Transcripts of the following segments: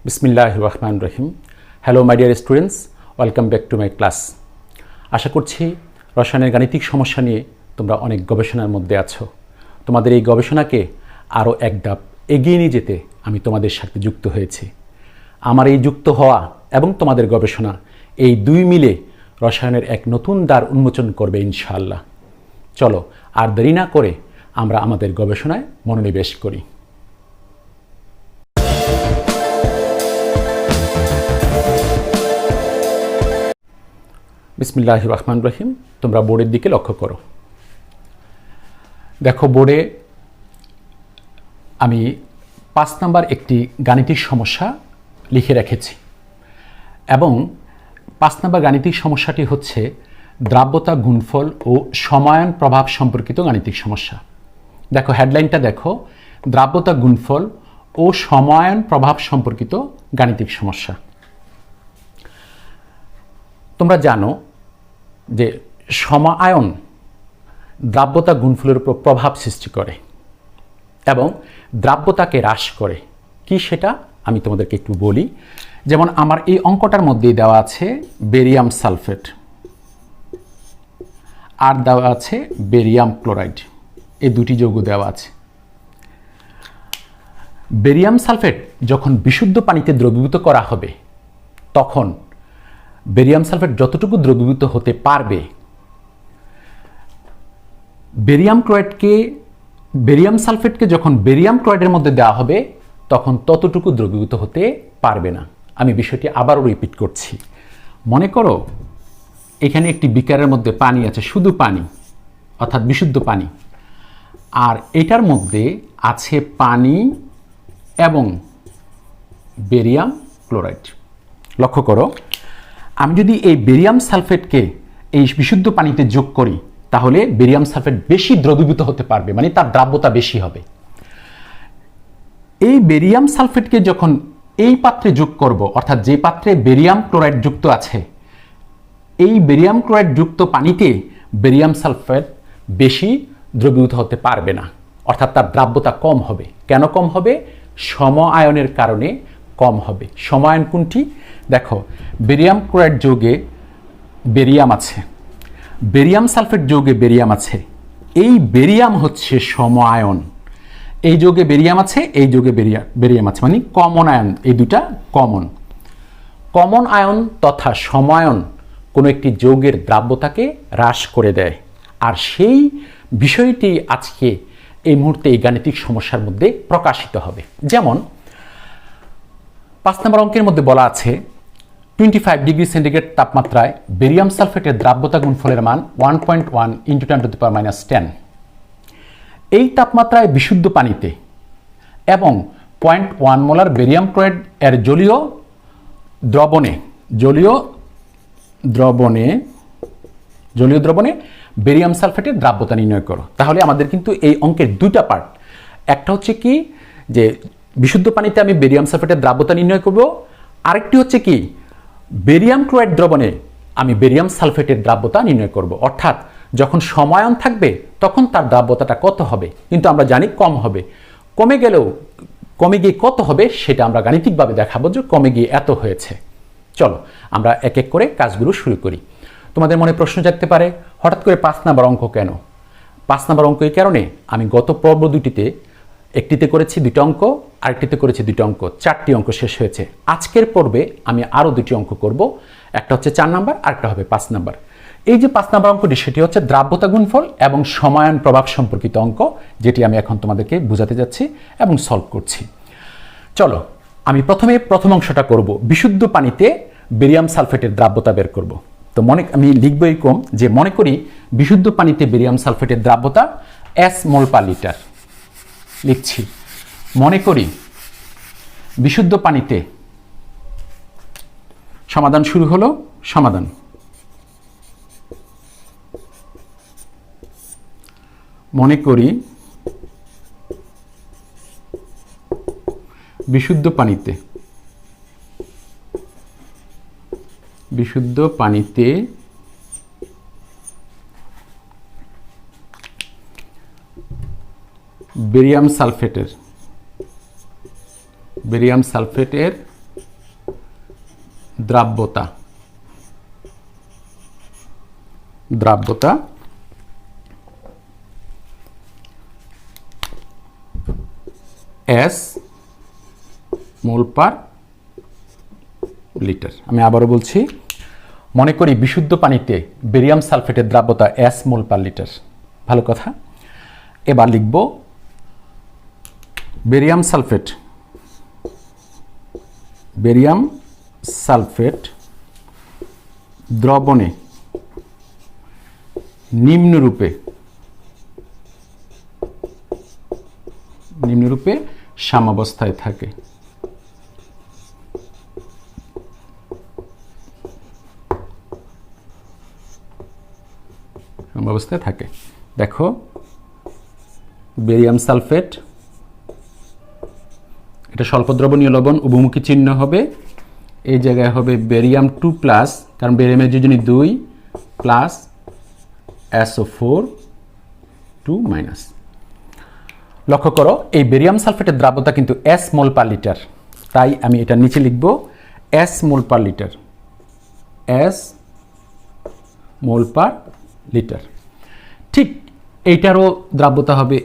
বিসমিল্লাহির রহমানির রহিম। Hello my dear students, welcome back to my class. আশা করছি রসায়নের গাণিতিক সমস্যা নিয়ে তোমরা অনেক গবেষণার মধ্যে আছো। তোমাদের এই গবেষণাকে আরও এক ধাপ এগিয়ে নিয়ে যেতে আমি তোমাদের সাথে যুক্ত হয়েছি। আমার এই যুক্ত হওয়া এবং তোমাদের গবেষণা এই দুই মিলে রসায়নের এক নতুন দ্বার উন্মোচন করবে ইনশাআল্লাহ। চলো আর দেরি না করে আমরা আমাদের গবেষণায় মনোনিবেশ করি। বিসমিল্লাহির রহমানির রহিম। তোমরা বোর্ডের দিকে লক্ষ্য করো। দেখো বোর্ডে আমি 5 নাম্বার একটি গাণিতিক সমস্যা লিখে রেখেছি এবং 5 নাম্বার গাণিতিক সমস্যাটি হচ্ছে দ্রাব্যতা গুণফল ও সমায়ন প্রভাব সম্পর্কিত গাণিতিক সমস্যা। দেখো হেডলাইনটা দেখো, দ্রাব্যতা গুণফল ও সমায়ন প্রভাব সম্পর্কিত গাণিতিক সমস্যা। তোমরা জানো যে সমায়ন দ্রাব্যতা গুণফলের উপর প্রভাব সৃষ্টি করে এবং দ্রাব্যতাকে হ্রাস করে। কি সেটা আমি তোমাদেরকে একটু বলি। যেমন আমার এই অঙ্কটার মধ্যেই দেওয়া আছে বেরিয়াম সালফেট আর দেওয়া আছে বেরিয়াম ক্লোরাইড, এই দুটি যৌগ দেওয়া আছে। বেরিয়াম সালফেট যখন বিশুদ্ধ পানিতে দ্রবীভূত করা হবে তখন বেরিয়াম সালফেট যতটুকু দ্রবীভূত হতে পারবে, বেরিয়াম সালফেটকে যখন বেরিয়াম ক্লোরাইডের মধ্যে দেওয়া হবে তখন ততটুকু দ্রবীভূত হতে পারবে না। আমি বিষয়টি আবারও রিপিট করছি। মনে করো এখানে একটি বিকারের মধ্যে পানি আছে, শুধু পানি অর্থাৎ বিশুদ্ধ পানি, আর এটার মধ্যে আছে পানি এবং বেরিয়াম ক্লোরাইড। লক্ষ্য করো, আমি যদি এই বেরিয়াম সালফেটকে এই বিশুদ্ধ পানিতে যোগ করি তাহলে বেরিয়াম সালফেট বেশি দ্রবীভূত হতে পারবে, মানে তার দ্রাব্যতা বেশি হবে। এই বেরিয়াম সালফেটকে যখন এই পাত্রে যোগ করব, অর্থাৎ যে পাত্রে বেরিয়াম ক্লোরাইড যুক্ত আছে, এই বেরিয়াম ক্লোরাইড যুক্ত পানিতে বেরিয়াম সালফেট বেশি দ্রবীভূত হতে পারবে না, অর্থাৎ তার দ্রাব্যতা কম হবে। কেন কম হবে? সমায়নের কারণে কম হবে। সমায়ন কোনটি? দেখো, বেরিয়াম ক্লোরাইড যৌগে বেরিয়াম আছে, বেরিয়াম সালফেট যৌগে বেরিয়াম আছে, এই বেরিয়াম হচ্ছে সমায়ন। এই যৌগে বেরিয়াম আছে, এই যৌগে বেরিয়াম আছে, মানে কমন আয়ন। এই দুটা কমন আয়ন তথা সমায়ন কোনো একটি যৌগের দ্রাব্যতাকে হ্রাস করে দেয়। আর সেই বিষয়টি আজকে এই মুহূর্তে এই গাণিতিক সমস্যার মধ্যে প্রকাশিত হবে। যেমন 5 নম্বর অঙ্কের মধ্যে বলা আছে 25 ডিগ্রি সেন্টিগ্রেড তাপমাত্রায় বেরিয়াম সালফেটের দ্রাব্যতা গুণফলের মান 1.1 × 10⁻10। এই তাপমাত্রায় বিশুদ্ধ পানিতে এবং 0.1 মোলার বেরিয়াম ক্লোরাইড এর জলীয় দ্রবণে বেরিয়াম সালফেটের দ্রাব্যতা নির্ণয় করো। তাহলে আমাদের কিন্তু এই অঙ্কের দুইটা পার্ট। একটা হচ্ছে কি যে বিশুদ্ধ পানিতে আমি বেরিয়াম সালফেটের দ্রাব্যতা নির্ণয় করব, আরেকটি হচ্ছে কি বেরিয়াম ক্লোরাইড দ্রবণে আমি বেরিয়াম সালফেটের দ্রাব্যতা নির্ণয় করব। অর্থাৎ যখন সমায়ন থাকবে তখন তার দ্রাব্যতাটা কত হবে, কিন্তু আমরা জানি কম হবে। কমে গিয়ে কত হবে সেটা আমরা গাণিতিকভাবে দেখাবো যে কমে গিয়ে এত হয়েছে। চলো আমরা এক এক করে কাজগুলো শুরু করি। তোমাদের মনে প্রশ্ন জাগতে পারে, হঠাৎ করে 5 নাম্বার অঙ্ক কেন? 5 নাম্বার অঙ্ক এই কারণে, আমি গত পর্ব দুটিতে একটিতে করেছি 2টা অঙ্ক, আরেকটিতে করেছি 2টা অঙ্ক, 4টি অঙ্ক শেষ হয়েছে। আজকের পর্বে আমি আরও 2টি অঙ্ক করব। একটা হচ্ছে 4 নাম্বার, আরেকটা হবে 5 নাম্বার। এই যে 5 নাম্বার অঙ্কটি, সেটি হচ্ছে দ্রাব্যতা গুণফল এবং সমায়ন প্রভাব সম্পর্কিত অঙ্ক, যেটি আমি এখন তোমাদেরকে বোঝাতে যাচ্ছি এবং সলভ করছি। চলো আমি প্রথম অংশটা করব, বিশুদ্ধ পানিতে বেরিয়াম সালফেটের দ্রাব্যতা বের করব। তো আমি লিখব এরকম যে, মনে করি বিশুদ্ধ পানিতে বেরিয়াম সালফেটের দ্রাব্যতা S মোল পার লিটার। লিখছি, মনে করি বিশুদ্ধ পানিতে, সমাধান শুরু হলো, সমাধান। মনে করি বিশুদ্ধ পানিতে বেরিয়াম সালফেটের দ্রাব্যতা S মোল পার লিটার। আমি আবারও বলছি, মনে করি বিশুদ্ধ পানিতে বেরিয়াম সালফেটের দ্রাব্যতা S মোল পার লিটার। ভালো কথা। এবার লিখব বেরিয়াম সালফেট দ্রবণে নিম্নরূপে সাম্যাবস্থায় থাকে। দেখো, বেরিয়াম সালফেট, এটা স্বল্প দ্রবণীয় লবণ, উভমুখী চিহ্ন হবে, এই জায়গায় হবে বেরিয়াম 2+, কারণ বেরিয়ামের যোজনী 2 প্লাস SO4 2-। লক্ষ্য করো, এই বেরিয়াম সালফেটের দ্রাব্যতা কিন্তু S মোল পার লিটার, তাই আমি এটা নিচে লিখব S mole per litre, S mole per litre. ঠিক এইটারও দ্রাব্যতা হবে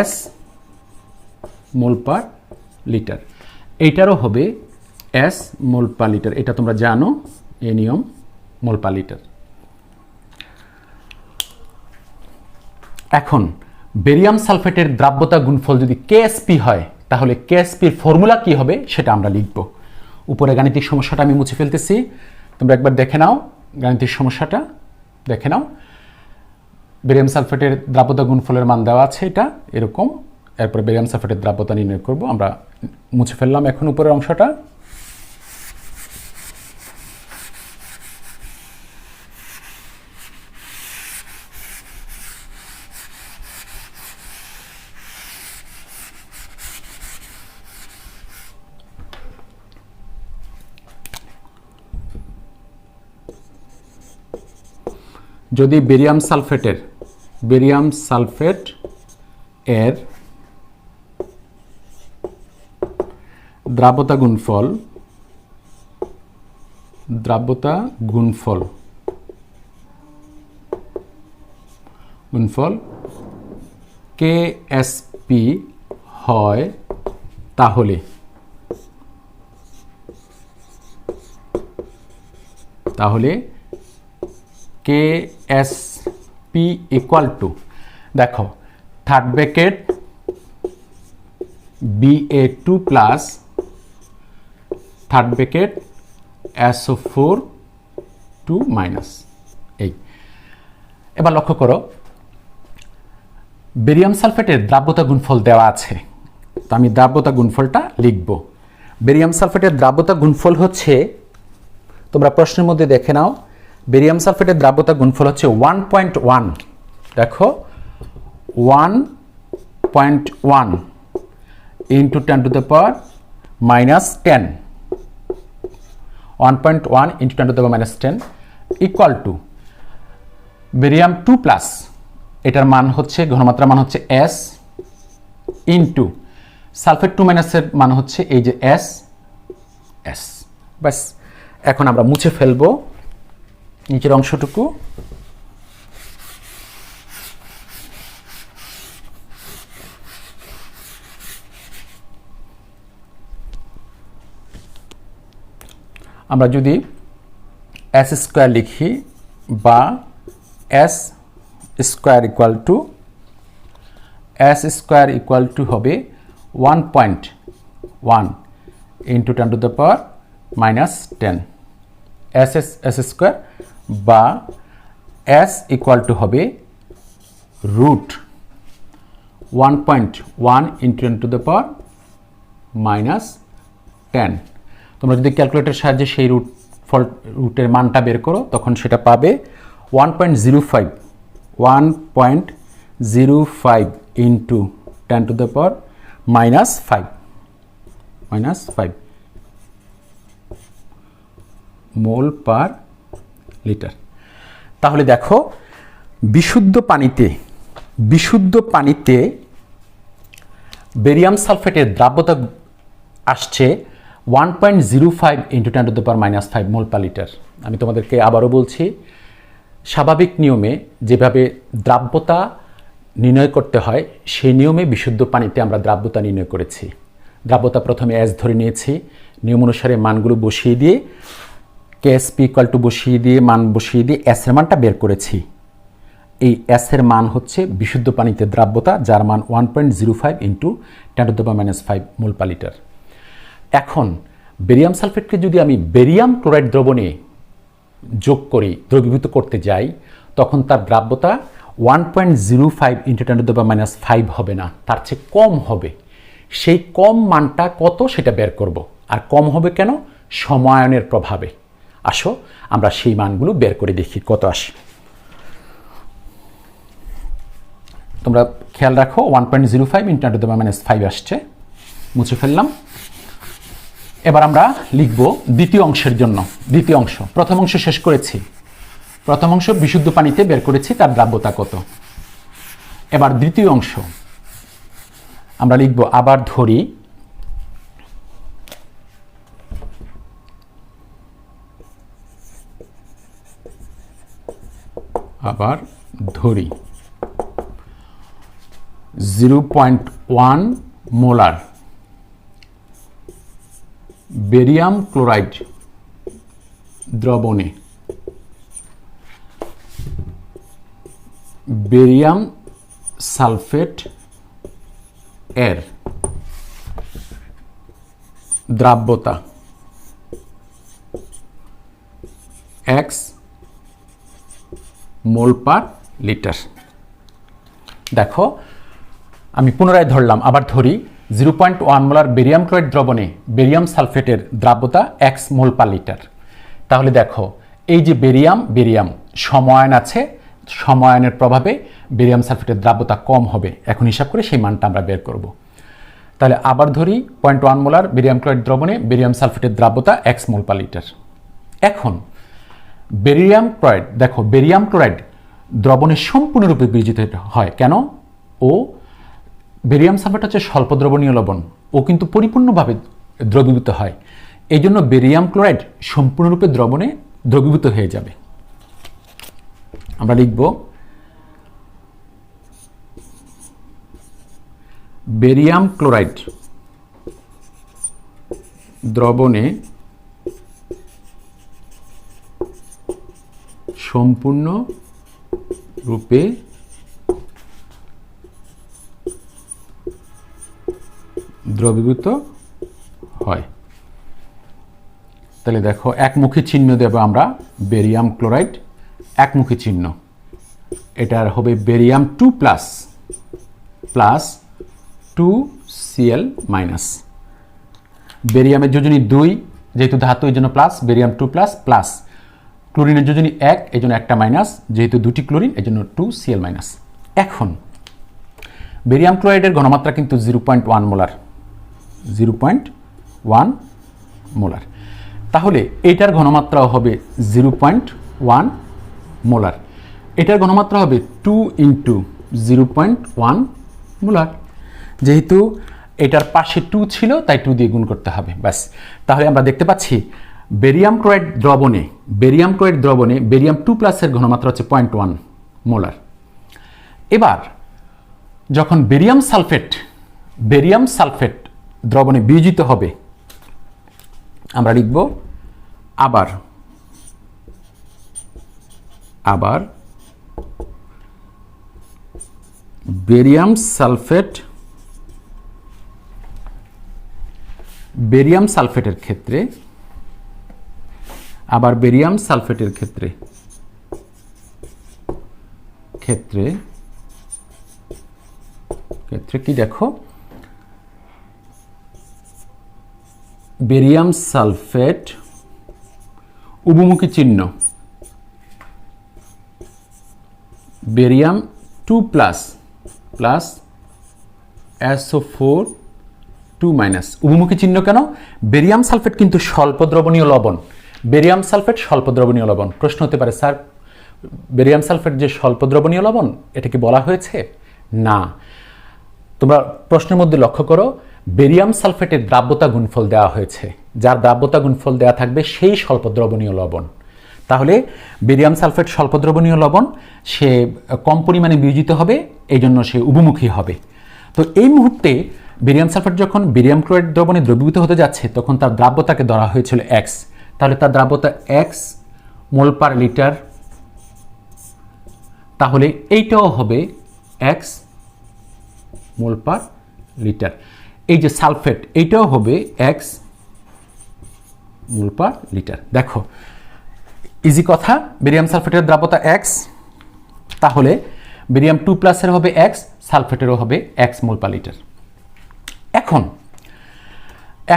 S মোল পার লিটার, এইটারও হবে S মোল পার লিটার। এটা তোমরা জানো, এই নিয়ম, মোল পার লিটার। এখন বেরিয়াম সালফেটের দ্রাব্যতা গুণফল যদি KSP হয়, তাহলে KSP এর ফর্মুলা কি হবে সেটা আমরা লিখব। উপরে গাণিতিক সমস্যাটা আমি মুছে ফেলতেছি, তোমরা একবার দেখে নাও, গাণিতিক সমস্যাটা দেখে নাও। বেরিয়াম সালফেটের দ্রাব্যতা গুণফলের মান দেওয়া আছে এটা এরকম, এরপরে বেরিয়াম সালফেটের দ্রাব্যতা নির্ণয় করব। আমরা মুছে ফেললাম এখন উপরের অংশটা। যদি বেরিয়াম সালফেট এর দ্রাব্যতা গুণফল KSP হয়, তাহলে KSP ইকুয়াল টু, দেখো, third bracket BA2+ third bracket SO4 2-। এই এবার লক্ষ্য করো, বেরিয়াম সালফেটের দ্রাব্যতা গুণফল দেওয়া আছে, তো আমি দ্রাব্যতা গুণফলটা লিখব। বেরিয়াম সালফেটের দ্রাব্যতা গুণফল হচ্ছে, তোমরা প্রশ্নের মধ্যে দেখে নাও, বেরিয়াম সালফেটের দ্রাব্যতা গুণফল হচ্ছে 1.1। দেখো, 1.1 into 10⁻⁻10, 1.1 into 10⁻⁻10 equal to barium 2+, এটার মান হচ্ছে, ঘনমাত্রার মান হচ্ছে S, ইন্টু সালফেট 2- এর মান হচ্ছে এই যে S। ব্যাস, এখন আমরা মুছে ফেলবো নিচের অংশটুকু। আমরা যদি S² লিখি বা S² ইকুয়াল টু হবে 1.1 ইন্টু 10⁻⁻10, S² বা S ইকুয়াল টু হবে √1.1 ইন্টু 10⁻⁻10। তোমরা যদি ক্যালকুলেটরের সাহায্যে সেই রুটের মানটা বের করো, তখন সেটা পাবে 1.05 ইন্টু 10⁻⁻5 মোল পার লিটার। তাহলে দেখো, বিশুদ্ধ পানিতে বেরিয়াম সালফেটের দ্রাব্যতা আসছে 1.05 ইন্টু 10⁻⁻5 মোল পার লিটার। আমি তোমাদেরকে আবারও বলছি, স্বাভাবিক নিয়মে যেভাবে দ্রাব্যতা নির্ণয় করতে হয় সেই নিয়মে বিশুদ্ধ পানিতে আমরা দ্রাব্যতা নির্ণয় করেছি। দ্রাব্যতা প্রথমে এস ধরে নিয়েছি, নিয়ম অনুসারে মানগুলো বসিয়ে দিয়ে কেএসপি ইকুয়াল টু বসিয়ে দিয়ে মান বসিয়ে দিয়ে এস এর মানটা বের করেছি। এই এস এর মান হচ্ছে বিশুদ্ধ পানিতে দ্রাব্যতা, যার মান 1.05 ইন্টু 10⁻⁻5 মোল পার লিটার। এখন বেরিয়াম সালফেটকে যদি আমি বেরিয়াম ক্লোরাইড দ্রবণে যোগ করি, দ্রবীভূত করতে যাই, তখন তার দ্রাব্যতা 1.05 ইন্টু 10⁻⁻5 হবে না, তার চেয়ে কম হবে। সেই কম মানটা কত সেটা বের করব। আর কম হবে কেন? সমায়নের প্রভাবে। আসো আমরা সেই মানগুলো বের করে দেখি কত আসে। তোমরা খেয়াল রাখো, 1.05 ইন্টু 10⁻⁵ আসছে, মুছে ফেললাম। এবার আমরা লিখব দ্বিতীয় অংশের জন্য। দ্বিতীয় অংশ, প্রথম অংশ শেষ করেছি, প্রথম অংশ বিশুদ্ধ পানিতে বের করেছি তার দ্রাব্যতা কত। এবার দ্বিতীয় অংশ আমরা লিখব, আবার ধরি আবার ধরি 0.1 মোলার বেরিয়াম ক্লোরাইড দ্রবণে বেরিয়াম সালফেট এর দ্রাব্যতা x মোল পার লিটার। দেখো আমি পুনরায় ধরলাম, আবার ধরি 0.1 মোলার বেরিয়াম ক্লোরাইড দ্রবণে বেরিয়াম সালফেটের দ্রাব্যতা x মোল পার লিটার। তাহলে দেখো এই যে বেরিয়াম সমায়ন আছে, সমায়নের প্রভাবে বেরিয়াম সালফেটের দ্রাব্যতা কম হবে। এখন হিসাব করে সেই মানটা আমরা বের করব। তাহলে আবার ধরি 0.1 মোলার বেরিয়াম ক্লোরাইড দ্রবণে বেরিয়াম সালফেটের দ্রাব্যতা x মোল পার লিটার। এখন বেরিয়াম ক্লোরাইড, দেখো বেরিয়াম ক্লোরাইড দ্রবণে সম্পূর্ণরূপে বিয়োজিত হয় কেন? ও বেরিয়াম সালফেট হচ্ছে স্বল্প দ্রবণীয় লবণ, ও কিন্তু পরিপূর্ণভাবে দ্রবীভূত হয়। এই জন্য বেরিয়াম ক্লোরাইড সম্পূর্ণরূপে দ্রবণে দ্রবীভূত হয়ে যাবে। আমরা লিখব বেরিয়াম ক্লোরাইড দ্রবণে সম্পূর্ণ রূপে দ্রবীভূত হয়। তাহলে দেখো একমুখী চিহ্ন দেব আমরা, বেরিয়াম ক্লোরাইড একমুখী চিহ্ন, এটার হবে barium 2 plus plus 2Cl minus. বেরিয়ামের যোজনী 2, যেহেতু ধাতু এই জন্য প্লাস, বেরিয়াম 2 প্লাস প্লাস ক্লোরিনের যোজনী 1, এই জন্য একটা মাইনাস, যেহেতু দুটি ক্লোরিন এই জন্য 2Cl মাইনাস। এখন বেরিয়াম ক্লোরাইডের ঘনমাত্রা কিন্তু 0.1 মোলার, 0.1 মোলার। তাহলে এটার ঘনমাত্রাও হবে 0.1 মোলার, এটার ঘনমাত্রা হবে 2 ইন্টু 0.1 মোলার। যেহেতু এটার পাশে 2 ছিল তাই 2 দিয়ে গুণ করতে হবে, ব্যাস। তাহলে আমরা দেখতে পাচ্ছি বেরিয়াম ক্লোরাইড দ্রবণে বেরিয়াম 2 প্লাসের ঘনমাত্রা হচ্ছে 0.1 মোলার। এবার যখন বেরিয়াম সালফেট দ্রবণে বিয়োজিত হবে, আমরা লিখব আবার বেরিয়াম সালফেটের ক্ষেত্রে কি দেখো, বেরিয়াম সালফেট উভমুখী চিহ্ন, barium 2 plus plus SO4 2 minus. উভমুখী চিহ্ন কেন? বেরিয়াম সালফেট কিন্তু স্বল্প দ্রবণীয় লবণ, বেরিয়াম সালফেট স্বল্প দ্রবণীয় লবণ। প্রশ্ন হতে পারে, স্যার বেরিয়াম সালফেট যে স্বল্প দ্রবণীয় লবণ এটা কি বলা হয়েছে? না। তোমরা প্রশ্নের মধ্যে লক্ষ্য করো, বেরিয়াম সালফেটের দ্রাব্যতা গুণফল দেওয়া হয়েছে, যার দ্রাব্যতা গুণফল দেওয়া থাকবে সেই স্বল্প দ্রবণীয় লবণ। তাহলে বেরিয়াম সালফেট স্বল্প দ্রবণীয় লবণ, সে কম পরিমাণে বিয়োজিত হবে, এই জন্য সে উভমুখী হবে। তো এই মুহূর্তে বেরিয়াম সালফেট যখন বেরিয়াম ক্লোরাইড দ্রবণে দ্রবীভূত হতে যাচ্ছে তখন তার দ্রাব্যতাকে ধরা হয়েছিল এক্স। তাহলে তার দ্রাব্যতা এক্স মোল পার লিটার, তাহলে এইটাও হবে এক্স মোল পার লিটার। এই যে সালফেট এইটাও হবে এক্স মোল পার লিটার। দেখো ইজি কথা, বেরিয়াম সালফেটের দ্রাব্যতা এক্স, তাহলে বেরিয়াম 2+ হবে এক্স, সালফেটেরও হবে এক্স মোল পার লিটার।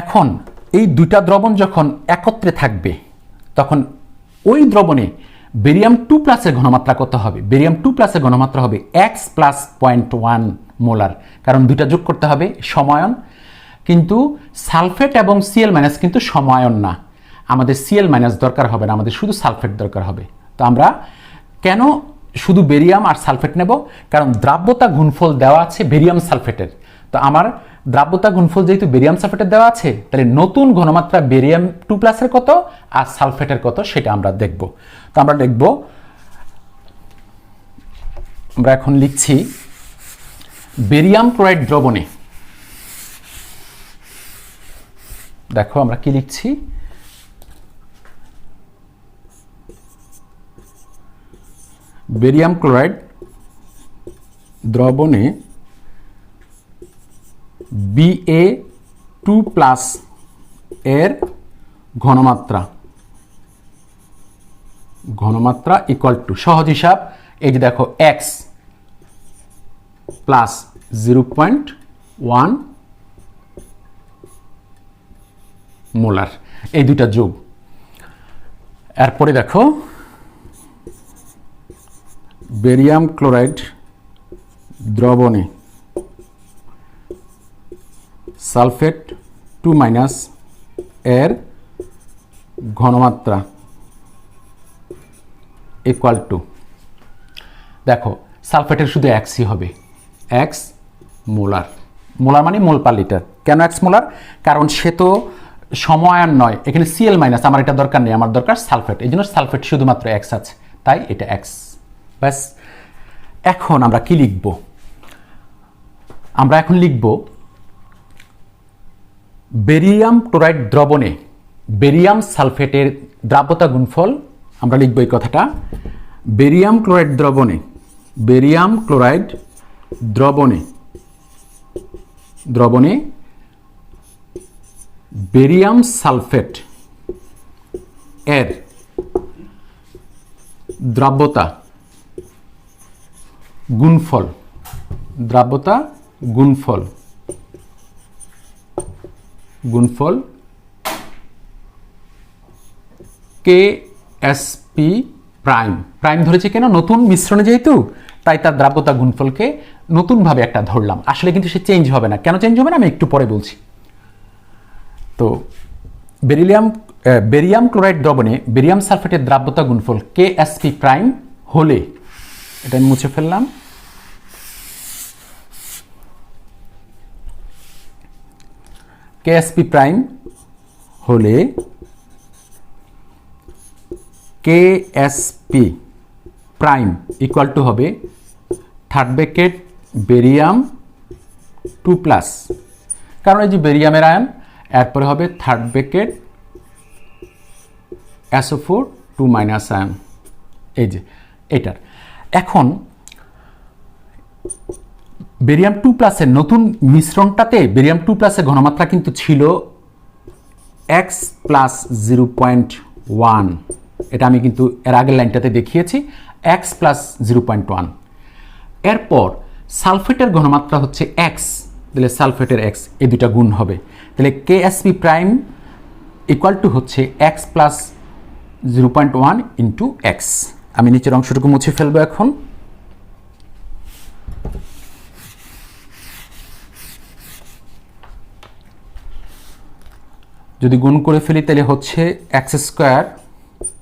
এখন এই দুইটা দ্রবণ যখন একত্রে থাকবে তখন ওই দ্রবণে বেরিয়াম 2+ এর ঘনমাত্রা কত হবে? বেরিয়াম 2+ এর ঘনমাত্রা হবে x প্লাস 0.1 মোলার, কারণ দুইটা যোগ করতে হবে, সমায়ন। কিন্তু সালফেট এবং Cl- কিন্তু সমায়ন না, আমাদের Cl- দরকার হবে না, আমাদের শুধু সালফেট দরকার হবে। তো আমরা কেন শুধু বেরিয়াম আর সালফেট নেব? কারণ দ্রাব্যতা গুণফল দেওয়া আছে বেরিয়াম সালফেটের। তো আমার দ্রাব্যতা গুণফল যেহেতু বেরিয়াম সালফেটের দেওয়া আছে, তাহলে নতুন ঘনমাত্রা বেরিয়াম 2+ এর কত আর সালফেটের কত সেটা আমরা দেখব। তো আমরা দেখব, আমরা এখন লিখছি বেরিয়াম ক্লোরাইড দ্রবণে, দেখো আমরা কি লিখছি, বেরিয়াম ক্লোরাইড দ্রবণে Ba2+ এর ঘনমাত্রা ইকুয়াল টু, সহজ হিসাব, এই যে দেখো x প্লাস 0.1 মোলার, এই দুইটা যোগ। এরপরে দেখো বেরিয়াম ক্লোরাইড দ্রবণে সালফেট 2- এর ঘনমাত্রা ইকুয়াল টু, দেখো সালফেটের শুধু এক্সই হবে, এক্স মোলার, মোলার মানে মোল পার লিটার। কেন এক্স মোলার? কারণ সে তো সমায়ন নয়, এখানে Cl- আমার এটা দরকার নেই, আমার দরকার সালফেট, এই জন্য সালফেট শুধুমাত্র এক্স আছে, তাই এটা এক্স। ব্যাস, এখন আমরা কি লিখব? আমরা এখন লিখব বেরিয়াম ক্লোরাইড দ্রবণে বেরিয়াম সালফেটের দ্রাব্যতা গুণফল, আমরা লিখব এই কথাটা, বেরিয়াম ক্লোরাইড দ্রবণে বেরিয়াম সালফেট এর দ্রাব্যতা গুণফল KSP প্রাইম ধরেছে কেন? নতুন মিশ্রণে যেহেতু, তাই তার দ্রাব্যতা গুণফলকে নতুনভাবে একটা ধরলাম। আসলে কিন্তু সে চেঞ্জ হবে না। কেন চেঞ্জ হবে না আমি একটু পরে বলছি। তো বেরিয়াম ক্লোরাইড দ্রবণে বেরিয়াম সালফেটের দ্রাব্যতা গুণফল KSP হলে, এটা আমি মুছে ফেললাম, KSP হলে KSP ইকুয়াল টু হবে থার্ড ব্র্যাকেট বেরিয়াম 2+, কারণ এই যে বেরিয়ামের আয়ন, এরপরে হবে থার্ড ব্র্যাকেট SO4 2- আয়ন, এই যে এটার। এখন বেরিয়াম 2+ এর নতুন মিশ্রণটাতে বেরিয়াম 2+ এর ঘনমাত্রা কিন্তু ছিল x প্লাস 0.1, এটা আমি কিন্তু এর আগের লাইনটাতে দেখিয়েছি, x প্লাস 0.1। এরপর সালফেটের ঘনমাত্রা হচ্ছে x, তাহলে সালফেটের x, এই দুটা গুণ হবে, তাহলে KSP ইকুয়াল টু হচ্ছে x প্লাস 0.1 ইন্টু x। আমি নিচের অংশটুকু মুছে ফেলবো এখন। যদি গুণ করে ফেলি তাহলে হচ্ছে x²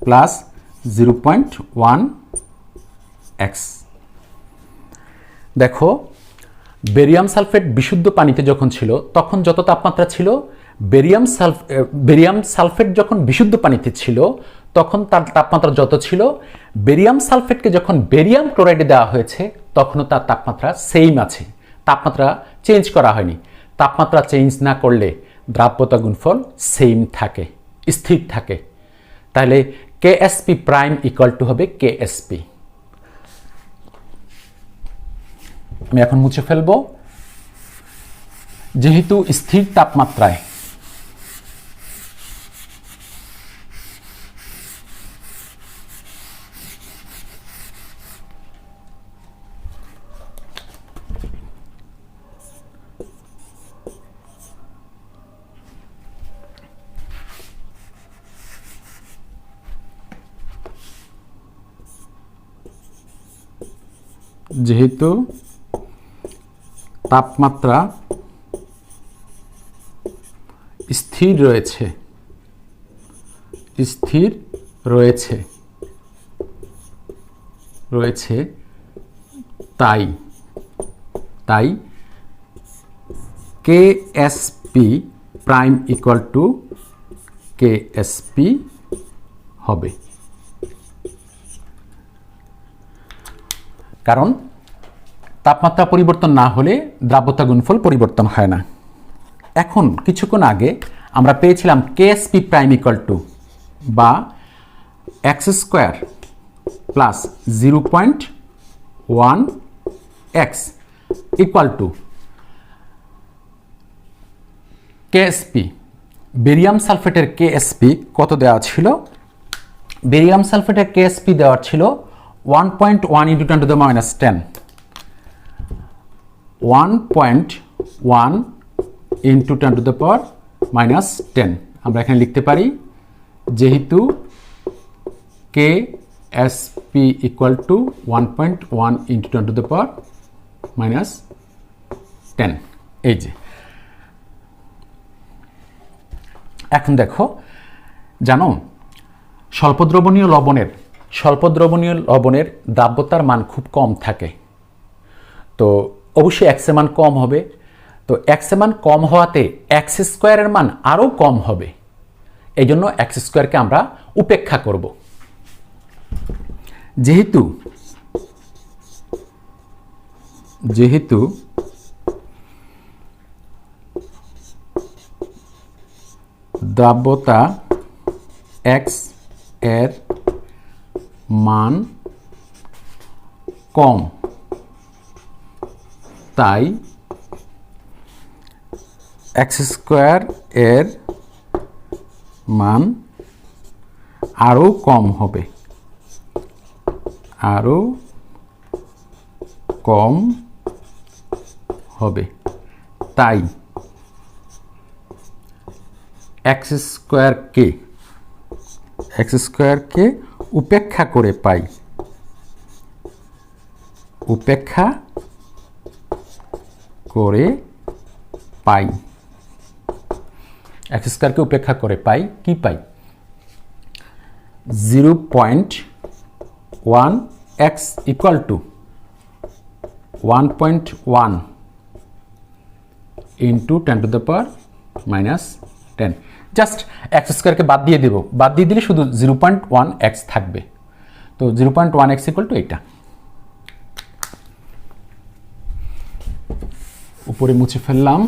প্লাস 0.1x। দেখো বেরিয়াম সালফেট বিশুদ্ধ পানিতে যখন ছিল তখন যত তাপমাত্রা ছিল বেরিয়াম সালফেট যখন বিশুদ্ধ পানিতে ছিল তখন তার তাপমাত্রা যত ছিল, বেরিয়াম সালফেটকে যখন বেরিয়াম ক্লোরাইডে দেওয়া হয়েছে তখনও তার তাপমাত্রা সেম আছে, তাপমাত্রা চেঞ্জ করা হয়নি। তাপমাত্রা চেঞ্জ না করলে দ্রাব্যতা গুণফল সেম থাকে, স্থির থাকে। তাহলে কেএসপি প্রাইম ইকুয়াল টু হবে কেএসপি। আমি এখন মুছে ফেলব। যেহেতু স্থির তাপমাত্রায় তাপমাত্রা স্থির রয়েছে তাই KSP prime equal to KSP হবে। কারণ তাপমাত্রা পরিবর্তন না হলে দ্রাব্যতা গুণফল পরিবর্তন হয় না। এখন কিছুক্ষণ আগে আমরা পেয়েছিলাম কেএসপি প্রাইম ইকুয়াল টু বা x square plus 0.1 x equal to KSP. Barium সালফেটের কেএসপি কত দেওয়া ছিল? বেরিয়াম সালফেটের কেএসপি দেওয়া ছিল 1.1 × 10⁻10, 1.1 × 10⁻10। আমরা এখানে লিখতে পারি যেহেতু কেএসপি ইকুয়াল টু 1.1 × 10⁻10। এই যে এখন দেখো, জানো স্বল্পদ্রবণীয় লবণের দ্রাব্যতার মান খুব কম থাকে। তো অবশ্যই এক্স এর মান কম হবে। তো এক্স এর মান কম হওয়াতে এক্স স্কোয়ারের মান আরও কম হবে। এই জন্য এক্স স্কোয়ারকে আমরা উপেক্ষা করব। যেহেতু দ্রাব্যতা এক্স এর মান কম, তাই এক্স স্কোয়ার এর মান আরও কম হবে, তাই এক্স স্কোয়ারকে উপেক্ষা করে পাই, এক্স স্কোয়ারকে উপেক্ষা করে পাই কি পাই? 0.1 x equal to 1.1 × 10⁻10। Just x স্কোয়ারকে বাদ দিয়ে দেব, বাদ দিয়ে দিলে শুধু 0.1 এক্স থাকবে। তো 0.1 এক্স ইকুয়াল টু এইটা। উপরে মুছে ফেললাম।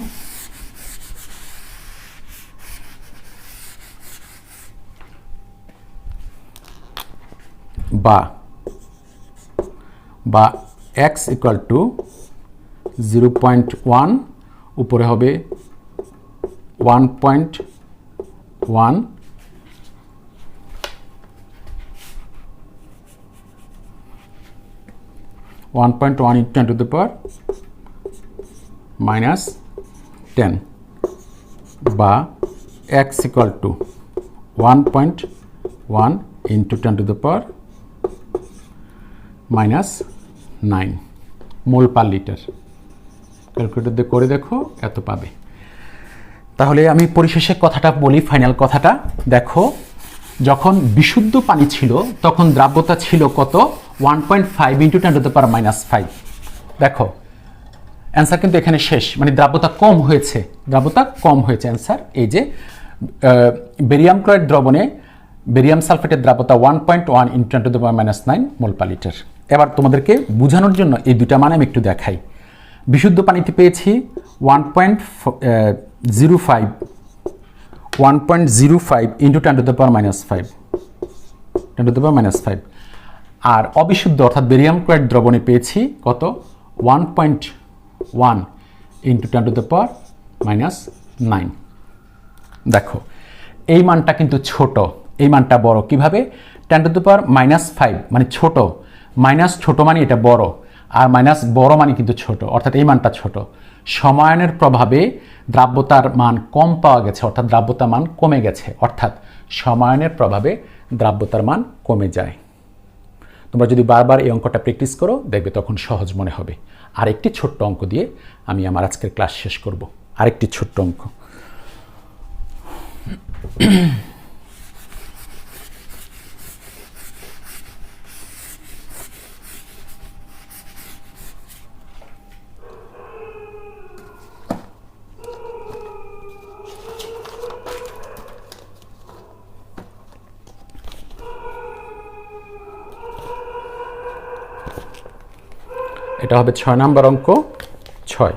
বা এক্স ইকুয়াল টু 0.1, উপরে হবে 1.1 × 10⁻10 বা x equal to 1.1 × 10⁻9 mole per litre. Calculator দিয়ে করে দেখো, এত পাবে। তাহলে আমি পরিশেষে কথাটা বলি, ফাইনাল কথাটা দেখো। যখন বিশুদ্ধ পানি ছিল তখন দ্রাব্যতা ছিল কত? 1.5 × 10⁻5। দেখো অ্যান্সার কিন্তু এখানে শেষ, মানে দ্রাব্যতা কম হয়েছে, দ্রাব্যতা কম হয়েছে। অ্যান্সার এই যে বেরিয়াম ক্লোরাইড দ্রবণে বেরিয়াম সালফেটের দ্রাব্যতা 1.1 × 10⁻⁹ মোল পার লিটার। এবার তোমাদেরকে বোঝানোর জন্য এই দুটা মান আমি একটু দেখাই। বিশুদ্ধ পানিতে পেয়েছি 1.05 × 10⁻⁵ আর অবিশুদ্ধ অর্থাৎ বেরিয়াম ক্লোরাইড দ্রবণে পেয়েছি কত 1.1 × 10⁻⁹। দেখো এই মানটা কিন্তু ছোট, এই মানটা বড়। কিভাবে? 10⁻⁵ মানে ছোট, মাইনাস ছোট মানে এটা বড়, আর মাইনাস বড় মানে কিন্তু ছোট, অর্থাৎ এই মানটা ছোট। সমায়নের প্রভাবে দ্রাব্যতার মান কম পাওয়া গেছে, অর্থাৎ দ্রাব্যতার মান কমে গেছে, অর্থাৎ সমায়নের প্রভাবে দ্রাব্যতার মান কমে যায়। তোমরা যদি বারবার এই অঙ্কটা প্র্যাকটিস করো দেখবে তখন সহজ মনে হবে। আরেকটি ছোট্ট অঙ্ক দিয়ে আমি আমার আজকের ক্লাস শেষ করব। আরেকটি ছোট্ট অঙ্ক। এটা হবে 6 নম্বর অঙ্ক। 6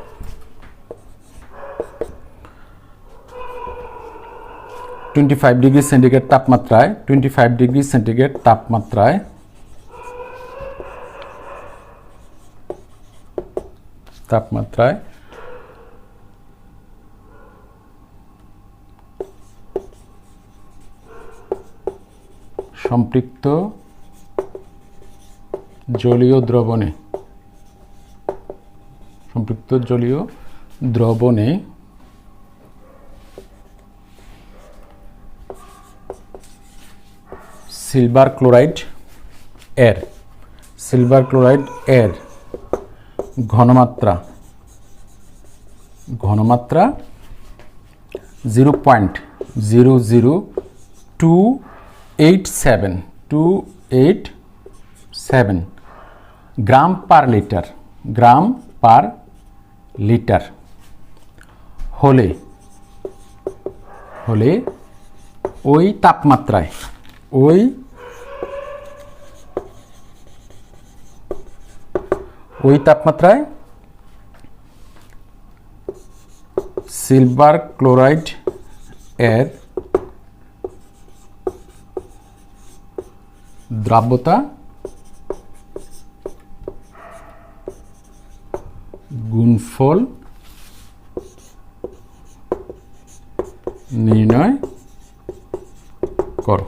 25 ডিগ্রি সেন্টিগ্রেড তাপমাত্রায় 25 ডিগ্রি সেন্টিগ্রেড তাপমাত্রায় সম্পৃক্ত জলীয় দ্রবণে সিলভার ক্লোরাইড এর ঘনমাত্রা 0.00287 গ্রাম পার লিটার হলে ওই তাপমাত্রায় সিলভার ক্লোরাইড এর দ্রাব্যতা গুণফল নির্ণয় করো।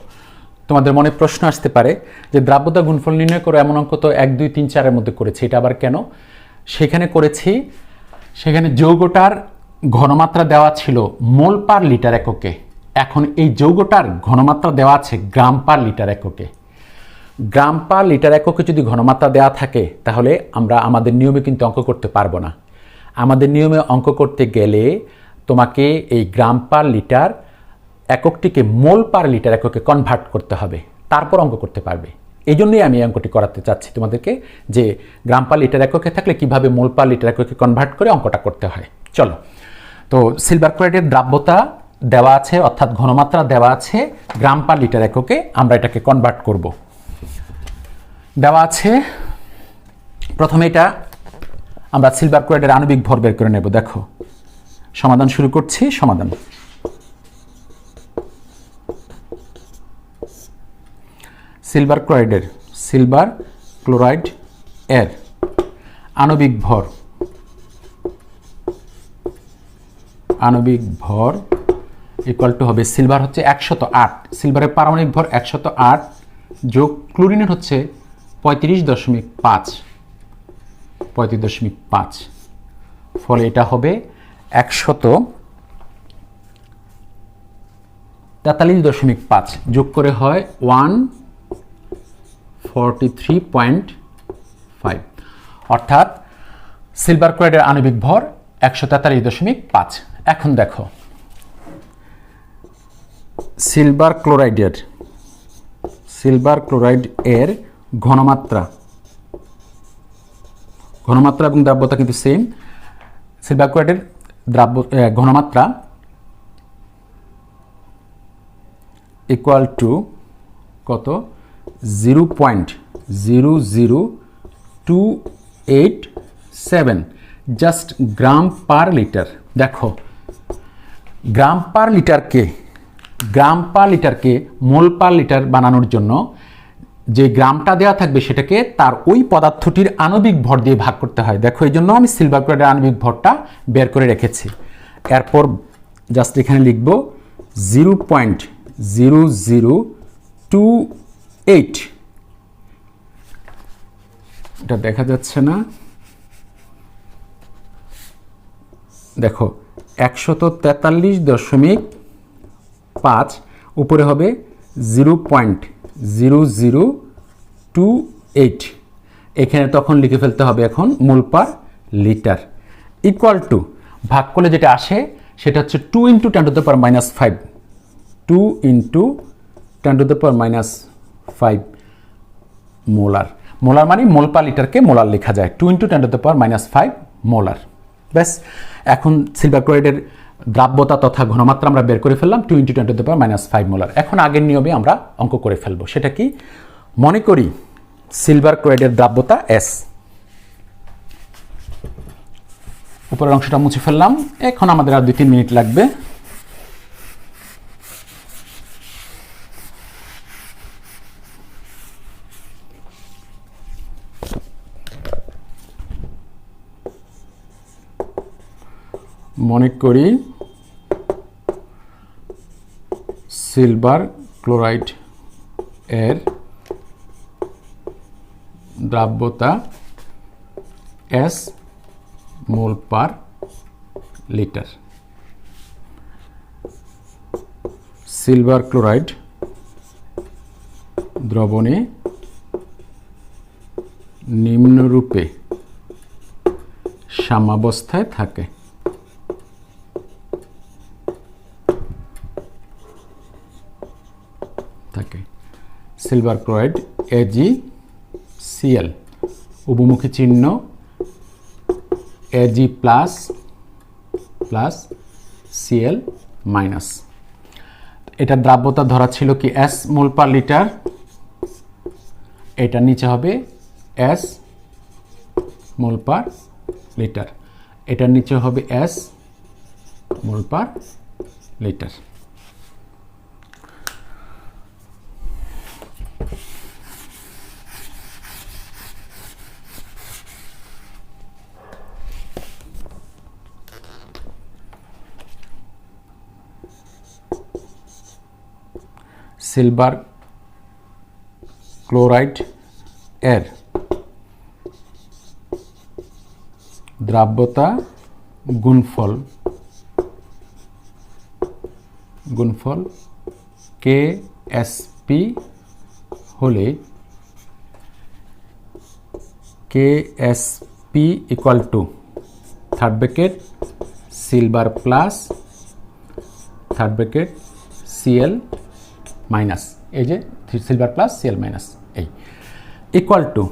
তোমাদের মনে প্রশ্ন আসতে পারে যে দ্রাব্যতা গুণফল নির্ণয় করো, এমন অঙ্ক তো 1 2 3 4 এর মধ্যে করেছি, এটা আবার কেন? সেখানে যৌগটার ঘনমাত্রা দেওয়া ছিল মোল পার লিটার এককে, এখন এই যৌগটার ঘনমাত্রা দেওয়া আছে গ্রাম পার লিটার এককে। গ্রাম পার লিটার এককে যদি ঘনমাত্রা দেওয়া থাকে তাহলে আমরা আমাদের নিয়মে কিন্তু অঙ্ক করতে পারবো না। আমাদের নিয়মে অঙ্ক করতে গেলে তোমাকে এই গ্রাম পার লিটার এককটিকে মোল পার লিটার এককে কনভার্ট করতে হবে, তারপর অঙ্ক করতে পারবে। এই জন্যই আমি অঙ্কটি করাতে চাচ্ছি তোমাদেরকে, যে গ্রাম পার লিটার এককে থাকলে কিভাবে মোল পার লিটার এককে কনভার্ট করে অঙ্কটা করতে হয়। চলো, তো সিলভার ক্লোরাইডের দ্রাব্যতা দেওয়া আছে, অর্থাৎ ঘনমাত্রা দেওয়া আছে গ্রাম পার লিটার এককে, আমরা এটাকে কনভার্ট করব। দেওয়া আছে, প্রথমে এটা আমরা সিলভার ক্লোরাইডের আণবিক ভর বের করে নেব। দেখো, সমাধান শুরু করছি। সমাধান, সিলভার ক্লোরাইড এর আণবিক ভর ইকুয়াল টু হবে, সিলভার হচ্ছে 108, সিলভারের পারমাণবিক ভর 108 যোগ ক্লোরিনের হচ্ছে 35.5, ফলে এটা হবে 143.5 যোগ করে হয় 143.5, অর্থাৎ সিলভার ক্লোরাইডের আণবিক ভর 143.5। এখন দেখো, সিলভার ক্লোরাইড এর ঘনমাত্রা এবং দ্রাব্যতা কিন্তু সেম। সিলভার ক্লোরাইডের ঘনমাত্রা ইকুয়াল টু কত 0.00287 জাস্ট গ্রাম পার লিটার। দেখো গ্রাম পার লিটারকে মোল পার লিটার বানানোর জন্য যে গ্রামটা দেওয়া থাকবে সেটাকে তার ওই পদার্থটির আণবিক ভর দিয়ে ভাগ করতে হয়। দেখো এই জন্য আমি সিলভার ক্লোরাইডের আণবিক ভরটা বের করে রেখেছি। এরপর জাস্ট এখানে লিখব 0.0028, এটা দেখা যাচ্ছে না, দেখো 143.5 উপরে হবে 0.0028, এখানে তখন লিখে ফেলতে হবে এখন মোল পার লিটার ইকুয়াল টু ভাগ করলে যেটা আসে সেটা হচ্ছে 2 × 10⁻⁵, 2 × 10⁻⁵ মোলার। মোলার মানে মোল পার লিটারকে মোলার লেখা যায়, 2 × 10⁻⁵ মোলার। ব্যাস, এখন সিলভার ক্লোরাইডের দ্রাব্যতা তথা ঘনমাত্রা আমরা বের করে ফেললাম 2 × 10⁻⁵ মোলার। এখন আগের নিয়মে আমরা অঙ্ক করে ফেলবো। সেটা কি? মনে করি সিলভার ক্লোরাইডের দ্রাব্যতা S, উপরের অংশটা মুছে ফেললাম। এখন আমাদের আর 2-3 মিনিট লাগবে। মনে করি সিলভার ক্লোরাইড এর দ্রাব্যতা S mole per litre. Silver chloride দ্রবণে নিম্নরূপে সাম্যাবস্থায় থাকে। সিলভার ক্লোরাইড AgCl, উভমুখী চিহ্ন Ag প্লাস Cl মাইনাস। এটা দ্রাব্যতা ধরা ছিল কি S মোল পার লিটার, এটা নিচে হবে S মোল পার লিটার, এটার নিচে হবে S mole per litre. Silver chloride এর দ্রাব্যতা গুণফল KSP হলে KSP equal to third bracket silver plus third bracket Cl minus, এই যে সিলভার প্লাস Cl মাইনাস, এই ইকুয়াল টু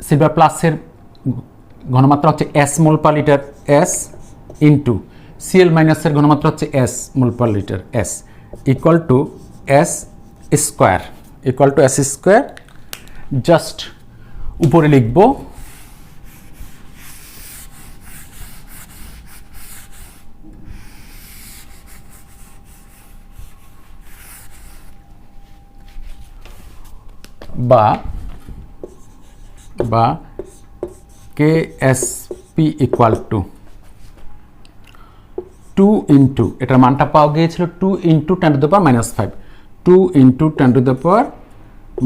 সিলভার প্লাসের ঘনমাত্রা হচ্ছে S mole per litre S into Cl মাইনাসের ঘনমাত্রা হচ্ছে S mole per litre S equal to S square. Just উপরে লিখব বা KSP ইকুয়াল টু 2 ইন্টু, এটার মানটা পাওয়া গিয়েছিল 2 × 10⁻⁵, 2 ×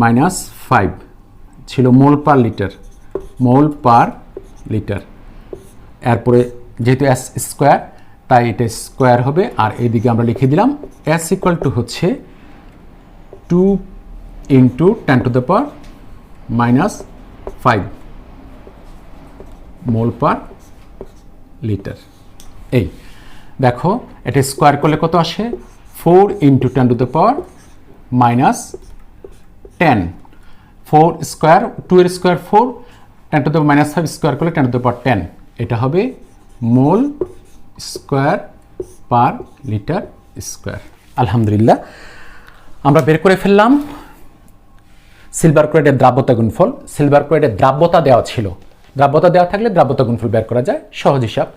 10⁻⁵ ছিল মোল পার লিটার। এরপরে যেহেতু S স্কোয়ার তাই এটা স্কোয়ার হবে, আর এইদিকে আমরা লিখে দিলাম S ইকুয়াল টু হচ্ছে 2 × 10⁻⁵ মোল পার লিটার। এই দেখো এটা স্কোয়ার করলে কত আসে 4 × 10⁻⁻10, 4 স্কোয়ার 2 এর স্কোয়ার 4, 10⁻⁵ স্কোয়ার করলে 10⁻10, এটা হবে মোল স্কোয়ার পার লিটার স্কোয়ার। আলহামদুলিল্লাহ, আমরা বের করে ফেললাম সিলভার ক্লোরাইডের দ্রাব্যতা গুণফল। সিলভার ক্লোরাইডের দ্রাব্যতা দেওয়া ছিল, দ্রাব্যতা দেওয়া থাকলে দ্রাব্যতা গুণফল বের করা যায়, সহজ হিসাব।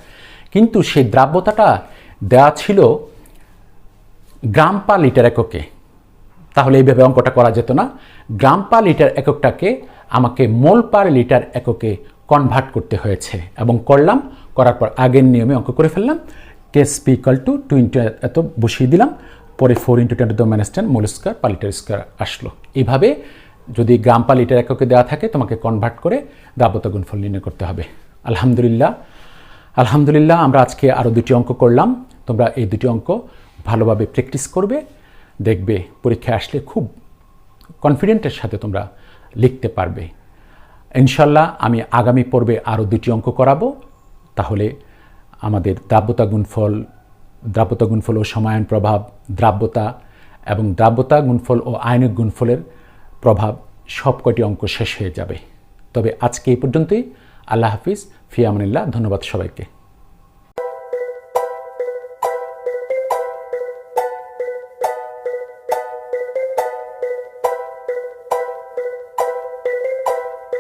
কিন্তু সেই দ্রাব্যতাটা দেওয়া ছিল গ্রাম পার লিটার এককে, তাহলে এইভাবে অঙ্কটা করা যেত না। গ্রাম পার লিটার এককটাকে আমাকে মোল পার লিটার এককে কনভার্ট করতে হয়েছে এবং করলাম। করার পর আগের নিয়মে অঙ্ক করে ফেললাম। Case P equal to 2 into এত বসিয়ে দিলাম, পরে 4 ইন্টু 10⁻⁻10 মোল স্কোয়ার পার লিটার স্কোয়ার আসলো। এইভাবে যদি গ্রাম পার লিটার এককে দেওয়া থাকে তোমাকে কনভার্ট করে দ্রাব্যতা গুণফল নির্ণয় করতে হবে। আলহামদুলিল্লাহ, আলহামদুলিল্লাহ, আমরা আজকে আরও 2টি অঙ্ক করলাম। তোমরা এই 2টি অঙ্ক ভালোভাবে প্র্যাকটিস করবে, দেখবে পরীক্ষায় আসলে খুব কনফিডেন্টের সাথে তোমরা লিখতে পারবে। ইনশাল্লাহ আমি আগামী পর্বে আরও 2টি অঙ্ক করাবো। তাহলে আমাদের দ্রাব্যতা গুণফল ও সমায়ন প্রভাব, দ্রাব্যতা এবং দ্রাব্যতা গুণফল ও আয়নিক গুণফলের প্রভাব সব কয়টি অঙ্ক শেষ হয়ে যাবে। তবে আজকে এই পর্যন্তই। আল্লাহ হাফিজ, ফি আমানিল্লাহ। ধন্যবাদ সবাইকে।